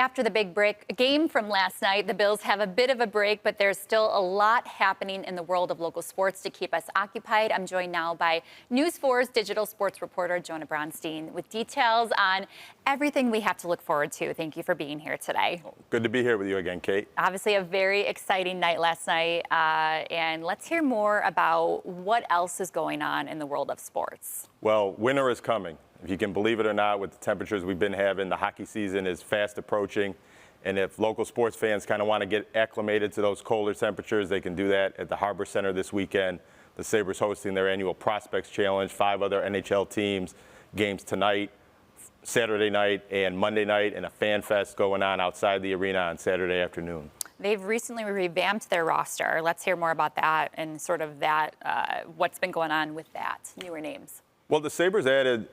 After the big game from last night, the Bills have a bit of a break, but there's still a lot happening in the world of local sports to keep us occupied. I'm joined now by News 4's digital sports reporter, Jonah Bronstein, with details on everything we have to look forward to. Thank you for being here today. Good to be here with you again, Kate. Obviously a very exciting night last night, and let's hear more about what else is going on in the world of sports. Well, winter is coming. If you can believe it or not, with the temperatures we've been having, the hockey season is fast approaching. And if local sports fans kind of want to get acclimated to those colder temperatures, they can do that at the Harbor Center this weekend. The Sabres hosting their annual Prospects Challenge, 5 other NHL teams, games tonight, Saturday night, and Monday night, and a fan fest going on outside the arena on Saturday afternoon. They've recently revamped their roster. Let's hear more about that and sort of that, what's been going on with that, newer names. Well, the Sabres added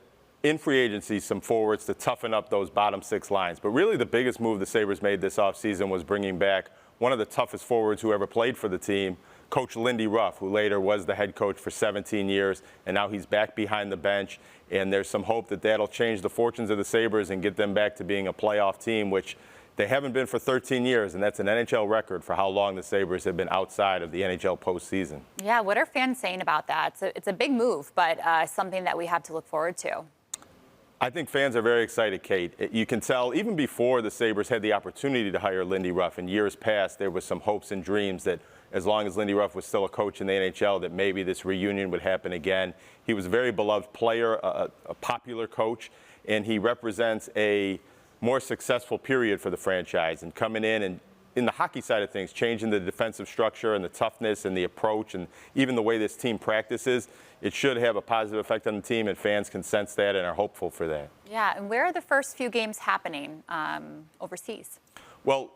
in free agency some forwards to toughen up those bottom 6 lines. But really the biggest move the Sabres made this offseason was bringing back one of the toughest forwards who ever played for the team, Coach Lindy Ruff, who later was the head coach for 17 years, and now he's back behind the bench. And there's some hope that that'll change the fortunes of the Sabres and get them back to being a playoff team, which they haven't been for 13 years, and that's an NHL record for how long the Sabres have been outside of the NHL postseason. Yeah, what are fans saying about that? It's a big move, but something that we have to look forward to. I think fans are very excited, Kate. You can tell even before the Sabres had the opportunity to hire Lindy Ruff in years past, there was some hopes and dreams that as long as Lindy Ruff was still a coach in the NHL, that maybe this reunion would happen again. He was a very beloved player, a popular coach, and he represents a more successful period for the franchise. And coming in and in the hockey side of things, changing the defensive structure and the toughness and the approach and even the way this team practices, it should have a positive effect on the team, and fans can sense that and are hopeful for that. Yeah, and where are the first few games happening overseas? Well,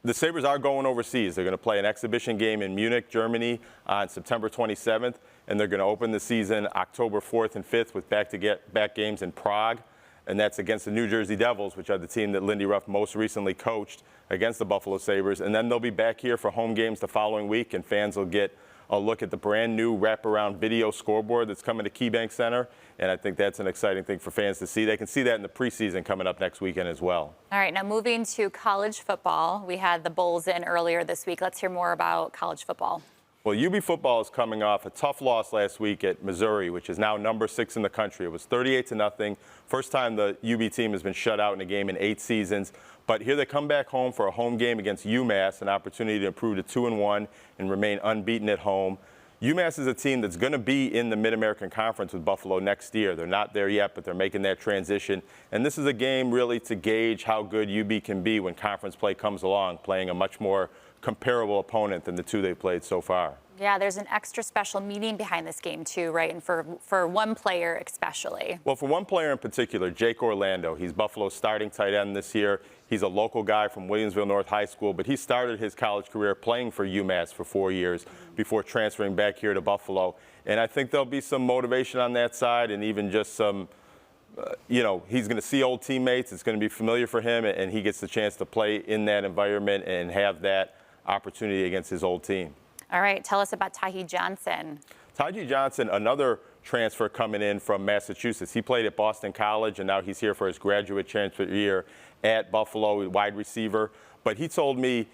the Sabres are going overseas. They're going to play an exhibition game in Munich, Germany on September 27th, and they're going to open the season October 4th and 5th with back-to-back games in Prague. And that's against the New Jersey Devils, which are the team that Lindy Ruff most recently coached against the Buffalo Sabres. And then they'll be back here for home games the following week, and fans will get a look at the brand new wraparound video scoreboard that's coming to KeyBank Center. And I think that's an exciting thing for fans to see. They can see that in the preseason coming up next weekend as well. All right, now moving to college football. We had the Bulls in earlier this week. Let's hear more about college football. Well, UB football is coming off a tough loss last week at Missouri, which is now number 6 in the country. It was 38-0. First time the UB team has been shut out in a game in 8 seasons. But here they come back home for a home game against UMass, an opportunity to improve to 2-1 and remain unbeaten at home. UMass is a team that's going to be in the Mid-American Conference with Buffalo next year. They're not there yet, but they're making that transition. And this is a game really to gauge how good UB can be when conference play comes along, playing a much more comparable opponent than the 2 they've played so far. Yeah, there's an extra special meaning behind this game too, right? And for one player especially. Well, for one player in particular, Jake Orlando. He's Buffalo's starting tight end this year. He's a local guy from Williamsville North High School, but he started his college career playing for UMass for 4 years before transferring back here to Buffalo. And I think there'll be some motivation on that side, and even just some, he's going to see old teammates. It's going to be familiar for him, and he gets the chance to play in that environment and have that opportunity against his old team. All right, tell us about Tahi Johnson. Tahi Johnson, another transfer coming in from Massachusetts. He played at Boston College, and now he's here for his graduate transfer year at Buffalo, wide receiver. But he told me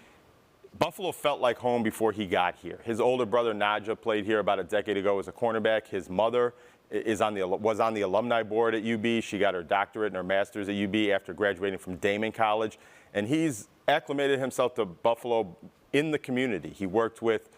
Buffalo felt like home before he got here. His older brother, Naja, played here about a decade ago as a cornerback. His mother was on the alumni board at UB. She got her doctorate and her master's at UB after graduating from Damon College. And he's acclimated himself to Buffalo in the community. He worked with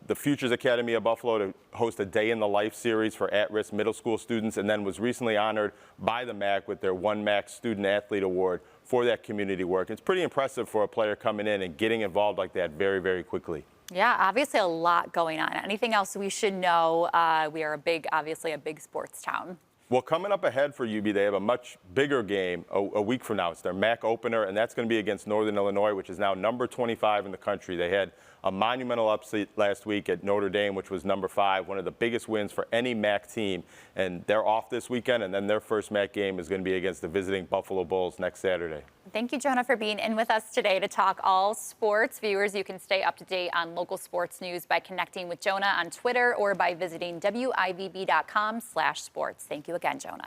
the Futures Academy of Buffalo to host a Day in the Life series for at-risk middle school students, and then was recently honored by the MAC with their One MAC Student Athlete Award for that community work. It's pretty impressive for a player coming in and getting involved like that very, very quickly. Yeah, obviously a lot going on. Anything else we should know? We are obviously a big sports town. Well, coming up ahead for UB, they have a much bigger game a week from now. It's their MAC opener, and that's going to be against Northern Illinois, which is now number 25 in the country. They had a monumental upset last week at Notre Dame, which was number 5, one of the biggest wins for any MAC team. And they're off this weekend, and then their first MAC game is going to be against the visiting Buffalo Bulls next Saturday. Thank you, Jonah, for being in with us today to talk all sports. Viewers, you can stay up to date on local sports news by connecting with Jonah on Twitter or by visiting WIVB.com/sports. Thank you again, Jonah.